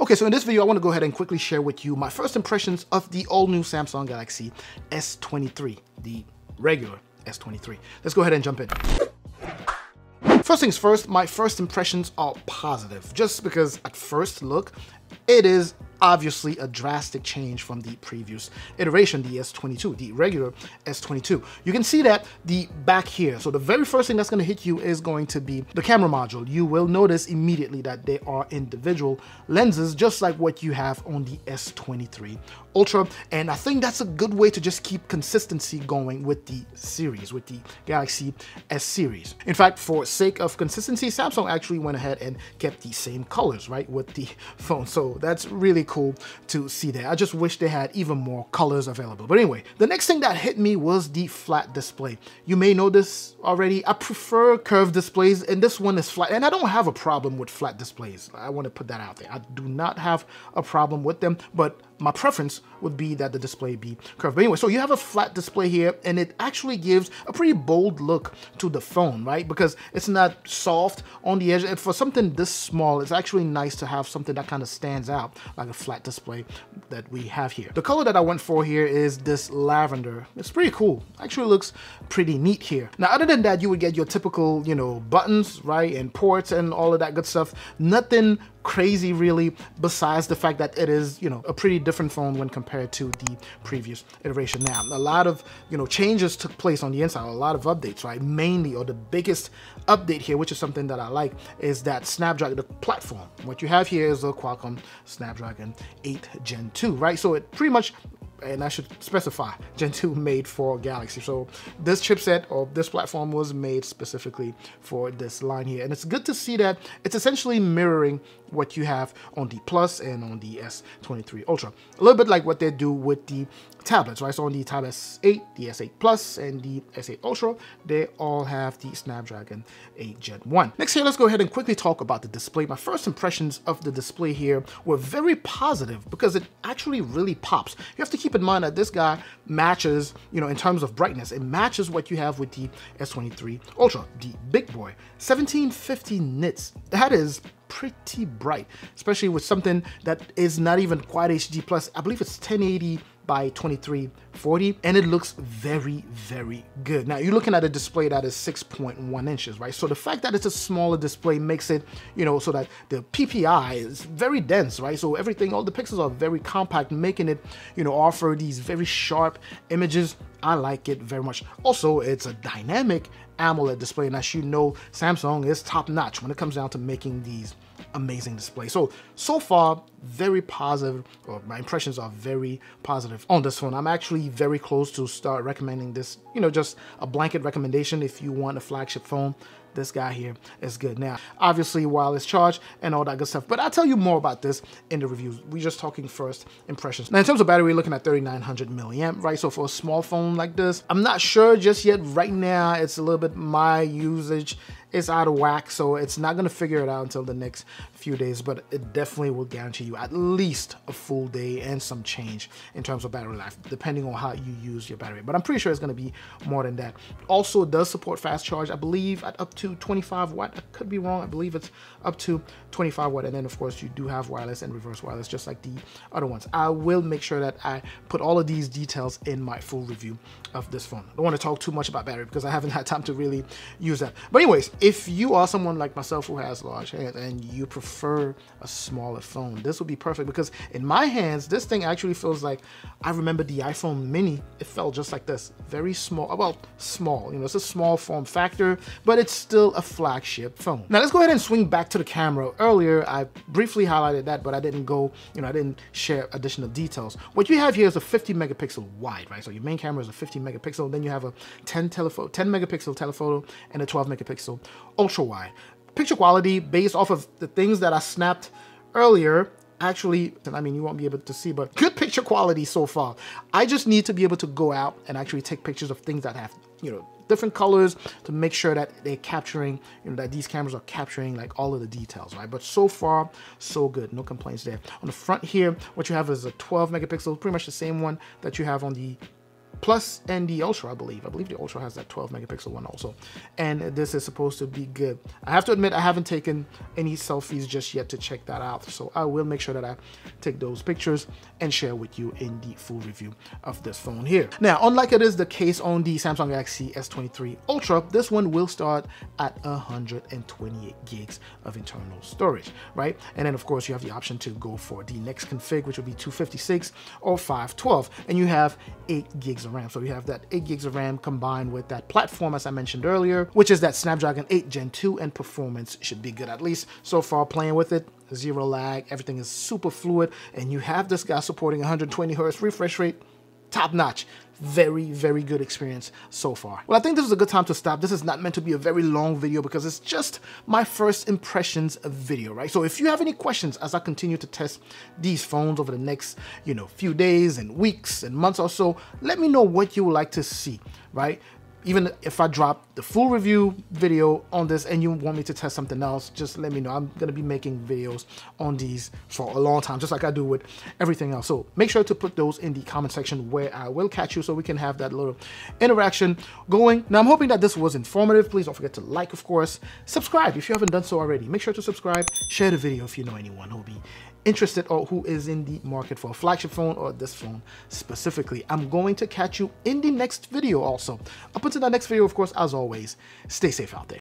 Okay, so in this video, I want to go ahead and quickly share with you my first impressions of the all-new Samsung Galaxy S23, the regular S23. Let's go ahead and jump in. First things first, my first impressions are positive, just because at first look, it is obviously a drastic change from the previous iteration, the S22, the regular S22. You can see that the back here. So the very first thing that's going to hit you is going to be the camera module. You will notice immediately that they are individual lenses, just like what you have on the S23 Ultra. And I think that's a good way to just keep consistency going with the series, with the Galaxy S series. In fact, for sake of consistency, Samsung actually went ahead and kept the same colors, right, with the phone. So that's really cool to see that. I just wish they had even more colors available. But anyway, the next thing that hit me was the flat display. You may know this already. I prefer curved displays, and this one is flat. And I don't have a problem with flat displays. I want to put that out there. I do not have a problem with them, but my preference would be that the display be curved. But anyway, so you have a flat display here, and it actually gives a pretty bold look to the phone, right? Because it's not soft on the edge. And for something this small, it's actually nice to have something that kind of stands out, like a flat display that we have here. The color that I went for here is this lavender. It's pretty cool. Actually looks pretty neat here. Now, other than that, you would get your typical, you know, buttons, right? And ports and all of that good stuff. Nothing crazy really, besides the fact that it is, you know, a pretty different phone when compared to the previous iteration. Now, a lot of, you know, changes took place on the inside, a lot of updates, right? Mainly, or the biggest update here, which is something that I like, is that Snapdragon, the platform. What you have here is a Qualcomm Snapdragon 8 Gen 2, right? So it pretty much, and I should specify, Gen 2 made for Galaxy. So this chipset or this platform was made specifically for this line here. And it's good to see that it's essentially mirroring what you have on the Plus and on the S23 Ultra. A little bit like what they do with the tablets, right? So on the Tab S8, the S8 Plus, and the S8 Ultra, they all have the Snapdragon 8 Gen 1. Next here, let's go ahead and quickly talk about the display. My first impressions of the display here were very positive because it actually really pops. You have to keep in mind that this guy matches, you know, in terms of brightness, it matches what you have with the S23 Ultra, the big boy, 1750 nits. That is pretty bright, especially with something that is not even quite HD plus. I believe it's 1080 by 2340, and it looks very, very good. Now, you're looking at a display that is 6.1 inches, right? So the fact that it's a smaller display makes it, you know, so that the PPI is very dense, right? So everything, all the pixels are very compact, making it, you know, offer these very sharp images. I like it very much. Also, it's a dynamic AMOLED display, and as you know, Samsung is top notch when it comes down to making these amazing displays. So far, very positive, or my impressions are very positive on this phone. I'm actually very close to start recommending this, you know, just a blanket recommendation if you want a flagship phone. This guy here is good. Now, obviously, wireless charge and all that good stuff, but I'll tell you more about this in the reviews. We're just talking first impressions. Now, in terms of battery, we're looking at 3900 milliamp, right? So for a small phone like this, I'm not sure just yet. Right now, it's a little bit my usage. It's out of whack, so it's not gonna figure it out until the next few days, but it definitely will guarantee you at least a full day and some change in terms of battery life, depending on how you use your battery. But I'm pretty sure it's gonna be more than that. Also, it does support fast charge, I believe, at up to 25 watt. I could be wrong. I believe it's up to 25 watt. And then, of course, you do have wireless and reverse wireless, just like the other ones. I will make sure that I put all of these details in my full review of this phone. I don't want to talk too much about battery because I haven't had time to really use that. But anyways, if you are someone like myself who has large hands and you prefer a smaller phone, this would be perfect, because in my hands, this thing actually feels like, I remember the iPhone mini, it felt just like this, very small. Well, small, you know, it's a small form factor, but it's still a flagship phone. Now let's go ahead and swing back to the camera. Earlier, I briefly highlighted that, but I didn't go, you know, I didn't share additional details. What you have here is a 50 megapixel wide, right? So your main camera is a 50 megapixel, then you have a 10 megapixel telephoto and a 12 megapixel ultra wide. Picture quality, based off of the things that I snapped earlier, actually, and I mean, you won't be able to see, but good picture quality so far. I just need to be able to go out and actually take pictures of things that have, you know, different colors to make sure that they're capturing, you know, that these cameras are capturing like all of the details, right? But so far, so good. No complaints there. On the front here, what you have is a 12 megapixel, pretty much the same one that you have on the Plus and the Ultra, I believe the Ultra has that 12 megapixel one also, and this is supposed to be good. I have to admit I haven't taken any selfies just yet to check that out, so I will make sure that I take those pictures and share with you in the full review of this phone here. Now, unlike it is the case on the Samsung Galaxy S23 Ultra, this one will start at 128 gigs of internal storage, right? And then of course you have the option to go for the next config, which will be 256 or 512, and you have 8 gigs of RAM. So you have that 8 gigs of RAM combined with that platform, as I mentioned earlier, which is that Snapdragon 8 Gen 2, and performance should be good. At least so far playing with it, zero lag, everything is super fluid, and you have this guy supporting 120 Hz refresh rate. Top notch. Very, very good experience so far. Well, I think this is a good time to stop. This is not meant to be a very long video because it's just my first impressions video, right? So if you have any questions as I continue to test these phones over the next, few days and weeks and months or so, let me know what you would like to see, right? Even if I drop the full review video on this and you want me to test something else, just let me know. I'm going to be making videos on these for a long time, just like I do with everything else. So make sure to put those in the comment section where I will catch you so we can have that little interaction going. Now, I'm hoping that this was informative. Please don't forget to like, of course, subscribe if you haven't done so already. Make sure to subscribe, share the video if you know anyone who'll be interested or who is in the market for a flagship phone or this phone specifically. I'm going to catch you in the next video also. Up until that next video, of course, as always, stay safe out there.